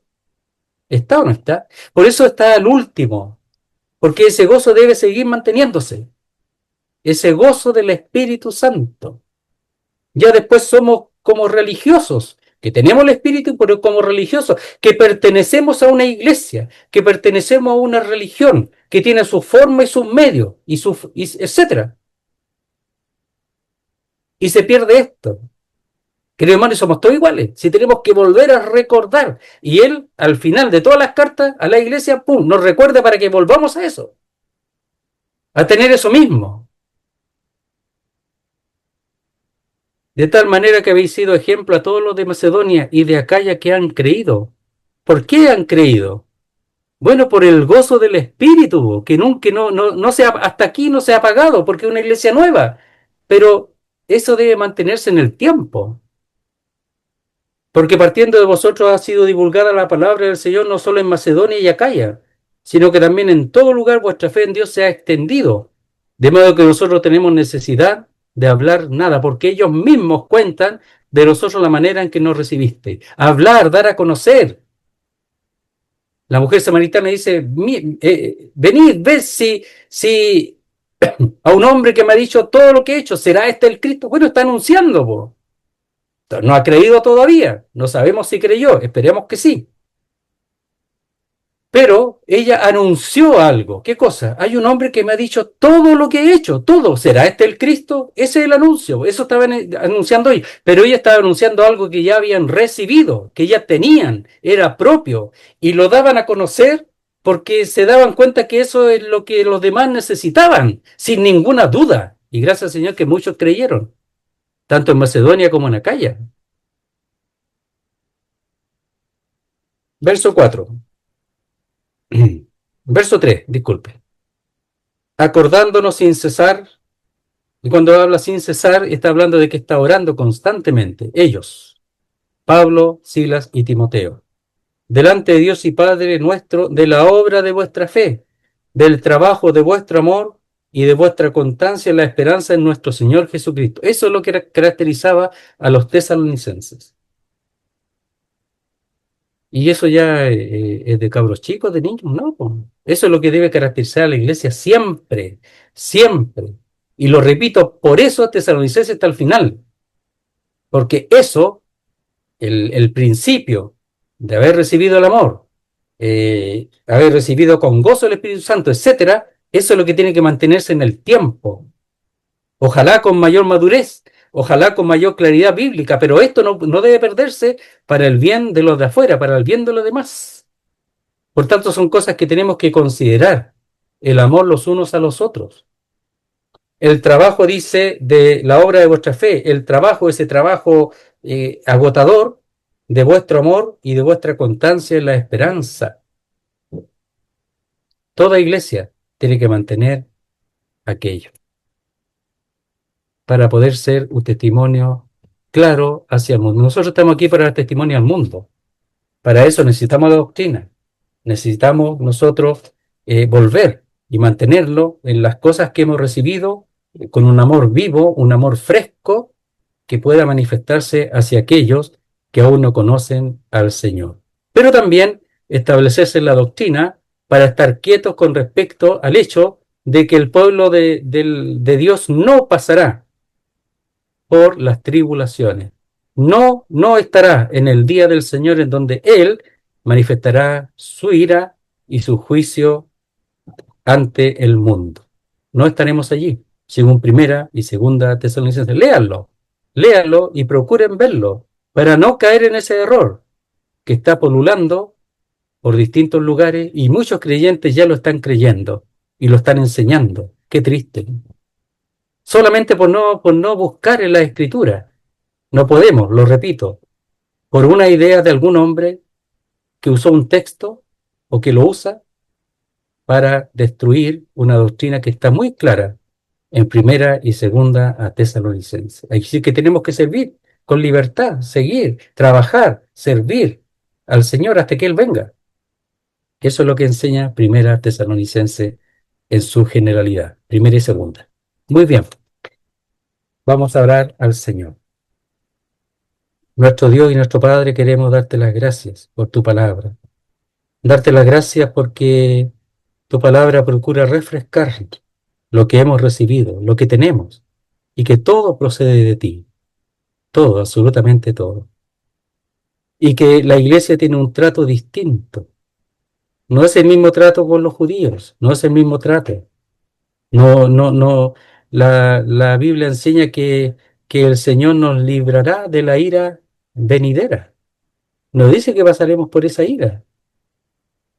está o no está? Por eso está al último, porque ese gozo debe seguir manteniéndose. Ese gozo del Espíritu Santo. Ya después somos como religiosos, que tenemos el Espíritu, pero como religiosos, que pertenecemos a una iglesia, que pertenecemos a una religión, que tiene su forma y sus medios, etcétera. Y se pierde esto. Queridos hermanos, somos todos iguales. Si tenemos que volver a recordar. Y él, al final de todas las cartas a la iglesia, ¡pum!, nos recuerda para que volvamos a eso. A tener eso mismo. De tal manera que habéis sido ejemplo a todos los de Macedonia y de Acaya que han creído. ¿Por qué han creído? Bueno, por el gozo del Espíritu, que nunca, no se ha, hasta aquí no se ha apagado, porque es una iglesia nueva. Pero eso debe mantenerse en el tiempo. Porque partiendo de vosotros ha sido divulgada la palabra del Señor no solo en Macedonia y Acaya, sino que también en todo lugar vuestra fe en Dios se ha extendido. De modo que nosotros tenemos necesidad de hablar nada, porque ellos mismos cuentan de nosotros la manera en que nos recibiste. Hablar, dar a conocer. La mujer samaritana dice, venid, ved si a un hombre que me ha dicho todo lo que he hecho, ¿será este el Cristo? Bueno, está anunciando, po. No ha creído todavía, no sabemos si creyó, esperemos que sí. Pero ella anunció algo. ¿Qué cosa? Hay un hombre que me ha dicho todo lo que he hecho, todo. ¿Será este el Cristo? Ese es el anuncio, eso estaban anunciando hoy. Pero ella estaba anunciando algo que ya habían recibido, que ya tenían, era propio, y lo daban a conocer porque se daban cuenta que eso es lo que los demás necesitaban, sin ninguna duda. Y gracias al Señor que muchos creyeron, tanto en Macedonia como en Acaya. Verso 4. Verso 3, disculpe. Acordándonos sin cesar, y cuando habla sin cesar, está hablando de que está orando constantemente, ellos, Pablo, Silas y Timoteo, delante de Dios y Padre nuestro, de la obra de vuestra fe, del trabajo de vuestro amor y de vuestra constancia en la esperanza en nuestro Señor Jesucristo. Eso es lo que caracterizaba a los tesalonicenses. Y eso ya es de cabros chicos, de niños, ¿no? Eso es lo que debe caracterizar a la iglesia siempre, siempre. Y lo repito, por eso Tesalonicenses está al final. Porque eso, el principio de haber recibido el amor, haber recibido con gozo el Espíritu Santo, etcétera, eso es lo que tiene que mantenerse en el tiempo. Ojalá con mayor madurez, ojalá con mayor claridad bíblica, pero esto no debe perderse para el bien de los de afuera, para el bien de los demás. Por tanto, son cosas que tenemos que considerar, el amor los unos a los otros. El trabajo, dice, de la obra de vuestra fe, el trabajo, ese trabajo agotador de vuestro amor y de vuestra constancia en la esperanza. Toda iglesia tiene que mantener aquello para poder ser un testimonio claro hacia el mundo. Nosotros estamos aquí para dar testimonio al mundo. Para eso necesitamos la doctrina. Necesitamos nosotros volver y mantenerlo en las cosas que hemos recibido con un amor vivo, un amor fresco que pueda manifestarse hacia aquellos que aún no conocen al Señor. Pero también establecerse en la doctrina para estar quietos con respecto al hecho de que el pueblo de Dios no pasará por las tribulaciones. No estará en el día del Señor en donde Él manifestará su ira y su juicio ante el mundo. No estaremos allí, según primera y segunda Tesalonicenses. Léanlo y procuren verlo, para no caer en ese error que está polulando por distintos lugares y muchos creyentes ya lo están creyendo y lo están enseñando. Qué triste. solamente por no buscar en la Escritura. No podemos, lo repito, por una idea de algún hombre que usó un texto o que lo usa para destruir una doctrina que está muy clara en primera y segunda a Tesalonicenses. Así que tenemos que servir con libertad, seguir, trabajar, servir al Señor hasta que Él venga. Eso es lo que enseña primera Tesalonicense en su generalidad, primera y segunda. Muy bien, vamos a orar al Señor. Nuestro Dios y nuestro Padre, queremos darte las gracias por tu palabra. Darte las gracias porque tu palabra procura refrescar lo que hemos recibido, lo que tenemos, y que todo procede de ti, todo, absolutamente todo. Y que la iglesia tiene un trato distinto. No es el mismo trato con los judíos, no es el mismo trato. No. La Biblia enseña que el Señor nos librará de la ira venidera. Nos dice que pasaremos por esa ira.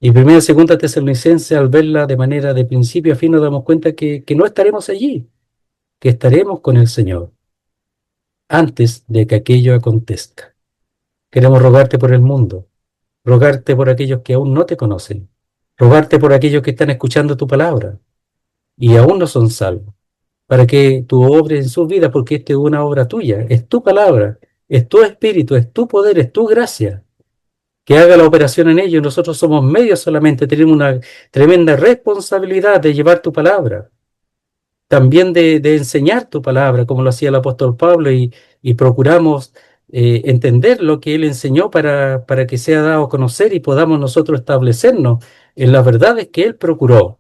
Y primera y segunda Tesalonicenses, al verla de manera de principio a fin, nos damos cuenta que no estaremos allí, que estaremos con el Señor antes de que aquello acontezca. Queremos rogarte por el mundo, rogarte por aquellos que aún no te conocen, rogarte por aquellos que están escuchando tu palabra y aún no son salvos, para que tú obres en sus vidas, porque esta es una obra tuya, es tu palabra, es tu espíritu, es tu poder, es tu gracia, que haga la operación en ellos. Nosotros somos medios solamente, tenemos una tremenda responsabilidad de llevar tu palabra, también de enseñar tu palabra, como lo hacía el apóstol Pablo, y procuramos entender lo que él enseñó para que sea dado a conocer y podamos nosotros establecernos en las verdades que él procuró,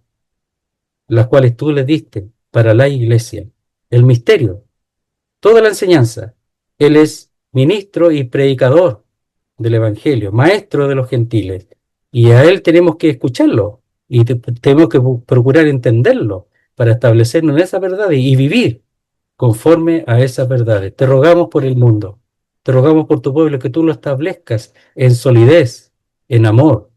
las cuales tú le diste para la iglesia, el misterio, toda la enseñanza. Él es ministro y predicador del Evangelio, maestro de los gentiles, y a él tenemos que escucharlo y tenemos que procurar entenderlo para establecernos en esa verdad y vivir conforme a esas verdades. Te rogamos por el mundo, te rogamos por tu pueblo, que tú lo establezcas en solidez, en amor,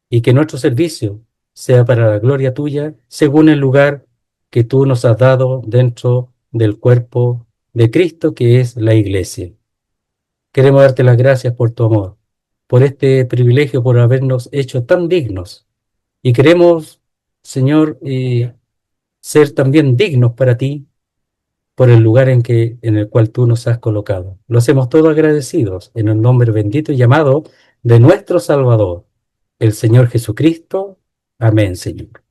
y que nuestro servicio sea para la gloria tuya, según el lugar que tú nos has dado dentro del cuerpo de Cristo, que es la iglesia. Queremos darte las gracias por tu amor, por este privilegio, por habernos hecho tan dignos. Y queremos, Señor, ser también dignos para ti por el lugar en el cual tú nos has colocado. Lo hacemos todos agradecidos en el nombre bendito y llamado de nuestro Salvador, el Señor Jesucristo. Amén, Señor.